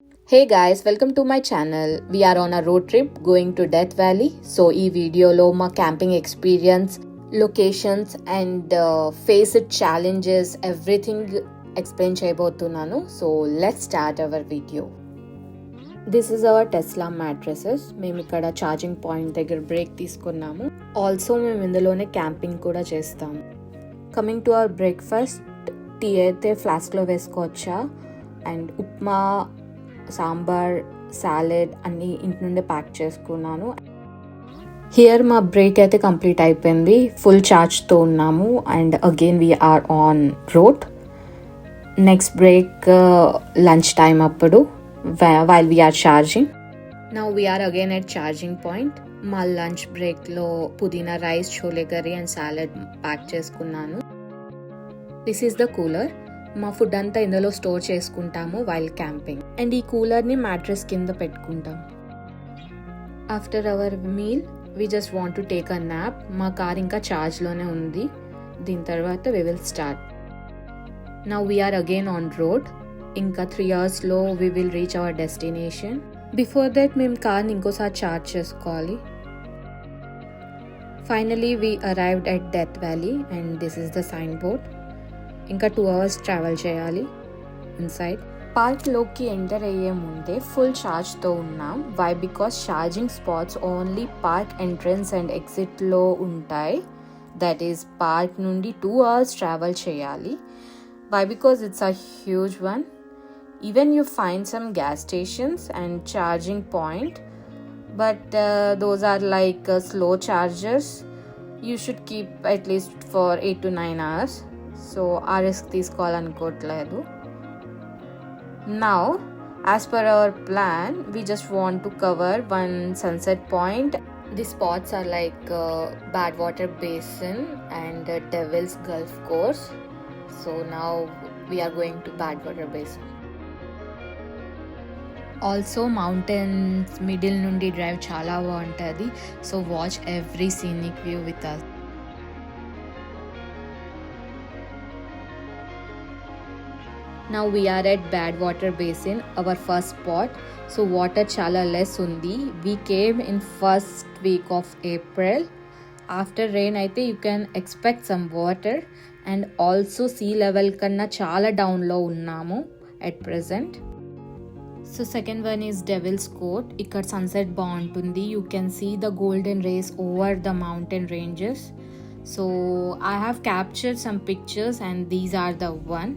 Hey guys, welcome to my channel. We are on a road trip going to Death Valley. So ఈ వీడియోలో మా camping experience, locations and faced challenges everything explain చేయబోతున్నాను. So let's start our video. This is our Tesla mattresses. మేము ఇక్కడ charging point దగ్గర break తీసుకున్నాము. Also మేము ఇందులోనే క్యాంపింగ్ కూడా చేస్తాము. Coming to our breakfast, tea అయితే ఫ్లాస్క్లో వేసుకోవచ్చా, అండ్ ఉప్మా, సాంబార్, సాలెడ్ అన్నీ ఇంటి నుండి ప్యాక్ చేసుకున్నాను. హియర్ మా బ్రేక్ అయితే కంప్లీట్ అయిపోయింది. ఫుల్ ఛార్జ్తో ఉన్నాము and again we are on road. Next break lunch time అప్పుడు while we are charging. Now we are again at charging point. మా లంచ్ బ్రేక్లో పుదీనా rice, chole curry and salad pack చేసుకున్నాను. This is the cooler. మా ఫుడ్ అంతా ఇందులో స్టోర్ చేసుకుంటాము వైల్ క్యాంపింగ్. అండ్ ఈ కూలర్ని మ్యాట్రెస్ కింద పెట్టుకుంటాం. After our meal we just want to take a nap. మా కార్ ఇంకా ఛార్జ్లోనే ఉంది. దీని తర్వాత we will start. Now we are again on road. ఇంకా 3 అవర్స్లో we will reach our destination. Before that మేము కార్ని ఇంకోసారి ఛార్జ్ చేసుకోవాలి. Finally we arrived at Death Valley and this is the sign board. ఇంకా 2 అవర్స్ ట్రావెల్ చేయాలి ఇన్సైడ్. పార్క్లోకి enter అయ్యే ముందే ఫుల్ ఛార్జ్తో ఉన్నాం. Why? Because charging spots only park entrance and ఎగ్జిట్లో ఉంటాయి. దట్ ఈస్ పార్క్ నుండి 2 అవర్స్ ట్రావెల్ చేయాలి. Why? Because it's a huge one. Even you find some gas stations and charging point, but those are like slow chargers. You should keep at least for 8 to 9 hours. So ఆ risk తీసుకోవాలనుకోవట్లేదు. Now as per our plan we just want to cover one sunset point. The spots are like bad water basin and Devil's Golf Course. So now we are going to Badwater Basin. Also mountains middle నుండి drive చాలా బాగుంటుంది. So watch every scenic view with us. Now we are at Badwater Basin, our first spot. So water chala less undi. We came in first week of April. After rain aithe you can expect some water, and also sea level kanna chala down lo unnamu at present. So second one is Devil's Court. Ikkada sunset baguntundi. You can see the golden rays over the mountain ranges. So I have captured some pictures and these are the one.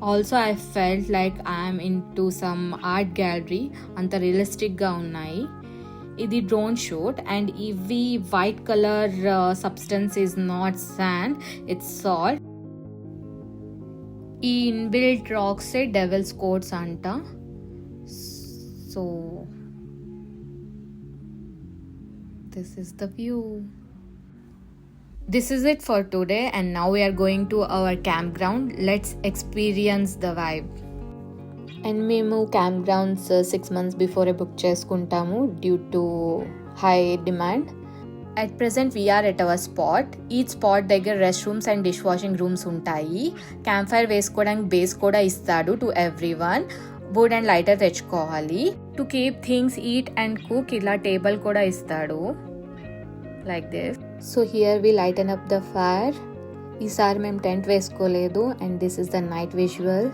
Also I felt like I am into some art gallery. Anta realistic ga unnai. Idi drone shoot and ivi white color substance is not sand, it's salt. ఈ inbuilt racks devils quotes అంట. So this is the view. This is it for today and now we are going to our campground. Let's experience the vibe. And మేము campgrounds 6 months before book చేసుకుంటాము due to high demand. At present we are at our spot. Each spot దగ్గర restrooms and dishwashing rooms ఉంటాయి. Campfire వేసుకోవడానికి base కూడా ఇస్తాడు to everyone. Wood and lighter తెచ్చుకోవాలి. To keep things eat and cook ఇలా table కూడా ఇస్తాడు like this. So here we lighten up the fire. ఈసారి మేము టెంట్ వేసుకోలేదు and this is the night visual.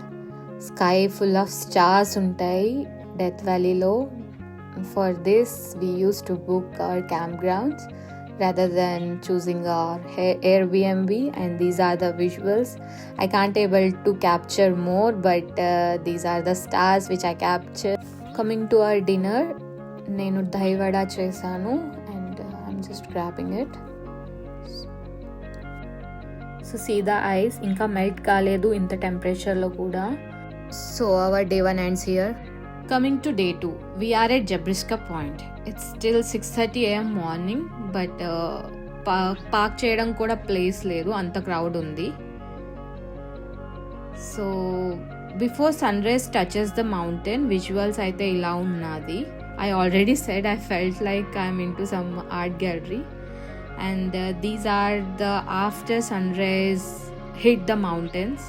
Sky full of stars ఉంటాయి Death వ్యాలీలో. For this we use to book our camp grounds rather than choosing our Airbnb, and these are the visuals. I can't able to capture more, but these are the stars which I captured. Coming to our dinner, నేను దహి వడ చేశాను and I'm just grabbing it. So see the ice ఇంకా melt కాలేదు ఇంత టెంపరేచర్లో కూడా. So our day 1 ends here. Coming to day 2, we are at Jabriska Point. It's still 6:30 AM morning, but park చేయడం కూడా place లేదు, అంత క్రౌడ్ ఉంది. So before sunrise touches the mountain visuals అయితే ఇలా ఉన్నది. I already said I felt like I'm into some art gallery. And these are the after sunrise hit the mountains.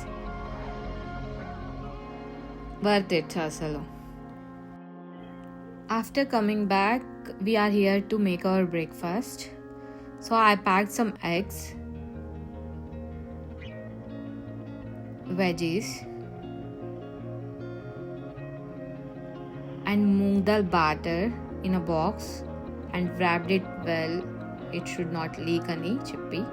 Worth it asalu. After coming back, we are here to make our breakfast. So I packed some eggs, veggies, and moong dal batter in a box and wrapped it well. It should not leak ani chippi.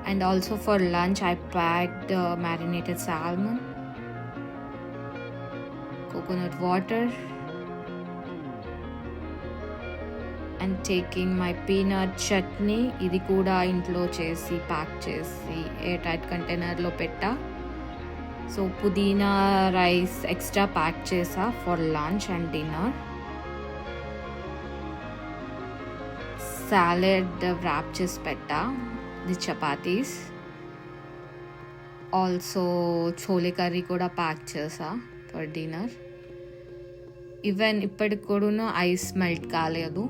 And also for lunch I packed marinated salmon, coconut water, and taking my peanut chutney. ఇది కూడా ఇంట్లో చేసి pack చేసి air tight కంటైనర్లో పెట్టా. So పుదీనా rice extra pack చేసా for lunch and dinner. Salad wrap చేసి పెట్టా, the chapatis. Also chole curry కూడా ప్యాక్ చేసా ఫర్ డిన్నర్. ఈవెన్ ఇప్పటికి కూడా ఐస్ మెల్ట్ కాలేదు,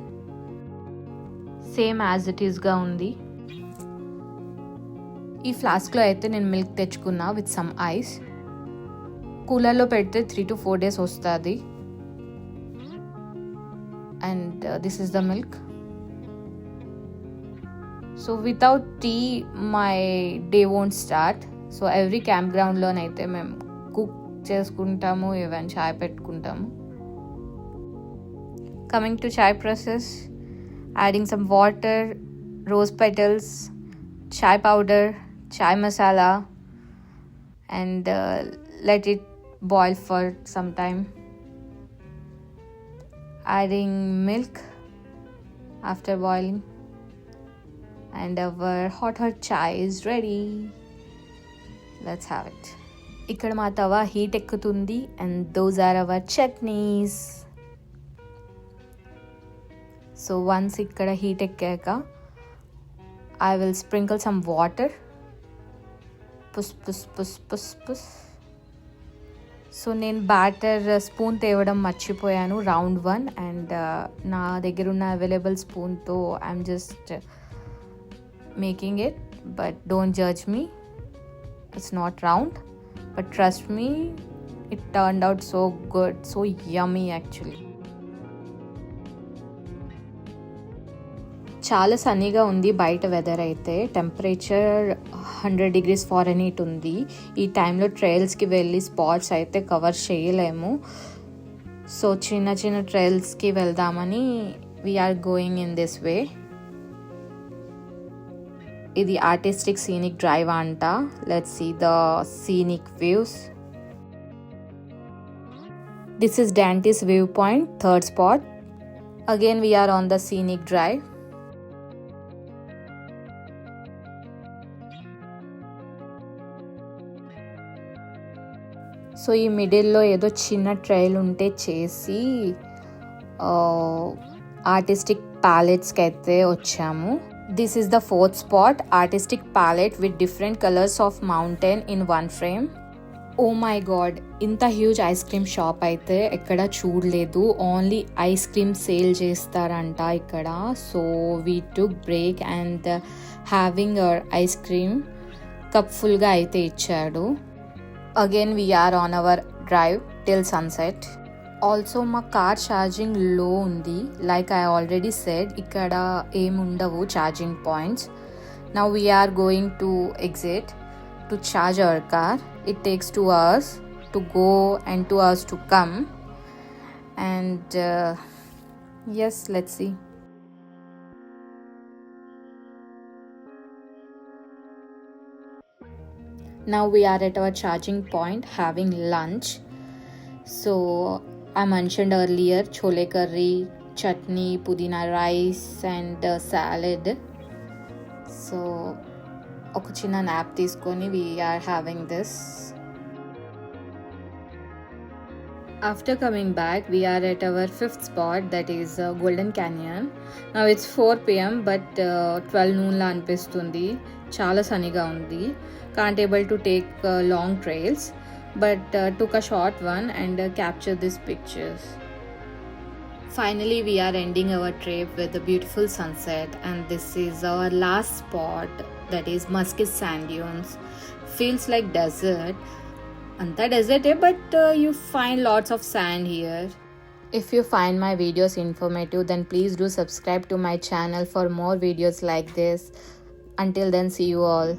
సేమ్ యాజ్ ఇట్ ఈస్గా ఉంది. ఈ ఫ్లాస్క్లో అయితే నేను మిల్క్ తెచ్చుకున్నా విత్ సమ్ ఐస్. కూలర్లో పెడితే 3 to 4 days వస్తుంది. And this is the milk. So without tea my day won't start. So every camp గ్రౌండ్లోనైతే మేము కుక్ చేసుకుంటాము, ఈవెన్ చాయ్ పెట్టుకుంటాము. Coming to chai process, adding some water, rose petals, chai powder, chai masala, and let it boil for some time. Adding milk after boiling, and our hot chai is ready. Let's have it. Ikkada ma tawa heat ekkutundi, and those are our chutneys. So once ikkada heat ekkaka, I will sprinkle some water. Push. So నేను batter spoon తేవడం మర్చిపోయాను, round 1, and నా దగ్గర ఉన్న available స్పూన్తో I'm just making it. But don't judge me, it's not round, but trust me, it turned out so good, so yummy actually. చాలా సన్నీగా ఉంది బయట వెదర్ అయితే. టెంపరేచర్ 100 degrees Fahrenheit ఉంది. ఈ టైంలో ట్రైల్స్కి వెళ్ళి స్పాట్స్ అయితే కవర్ చేయలేము. సో చిన్న చిన్న ట్రైల్స్కి వెళ్దామని we are going in this way. ఇది ఆర్టిస్టిక్ సీనిక్ డ్రైవ్ అంట. Let's see the scenic views. This is Dante's view point, third spot. Again we are on the scenic drive. So ఈ మిడిల్లో ఏదో చిన్న ట్రైల్ ఉంటే చేసి ఆర్టిస్టిక్ ప్యాలెట్స్కి అయితే వచ్చాము. This is the fourth spot, artistic palette with different colours of mountain in one frame. Oh my God, ఇంత హ్యూజ్ ఐస్ క్రీమ్ షాప్ అయితే ఎక్కడ చూడలేదు. ఓన్లీ ఐస్ క్రీమ్ సేల్ చేస్తారంట ఇక్కడ. So we took break and having our ice cream cup ఫుల్గా అయితే ఇచ్చాడు. Again we are on our drive till sunset. Also మా కార్ ఛార్జింగ్ లో ఉంది. లైక్ ఐ ఆల్రెడీ సెడ్, ఇక్కడ ఏముండవు charging points. Now we are going to exit to charge our car. It takes 2 hours to go and 2 hours to come. And yes, let's see. Now we are at our charging point having lunch. So I mentioned earlier chole curry, chutney, pudina rice, and salad. So oka chinna nap తీసుకొని we are having this. After coming back, we are at our 5th spot, that is Golden Canyon. Now it's 4 p.m. but 12 noon la అనిపిస్తుంది. చాలా సన్నీగా ఉంది. Can't able to take long trails, but took a short one and capture these pictures. Finally we are ending our trip with a beautiful sunset, and this is our last spot, that is Muscat Sand Dunes. Feels like desert. అంతా డెజర్టే but you find lots of sand here. If you find my videos informative, then please do subscribe to my channel for more videos like this. Until then, see you all.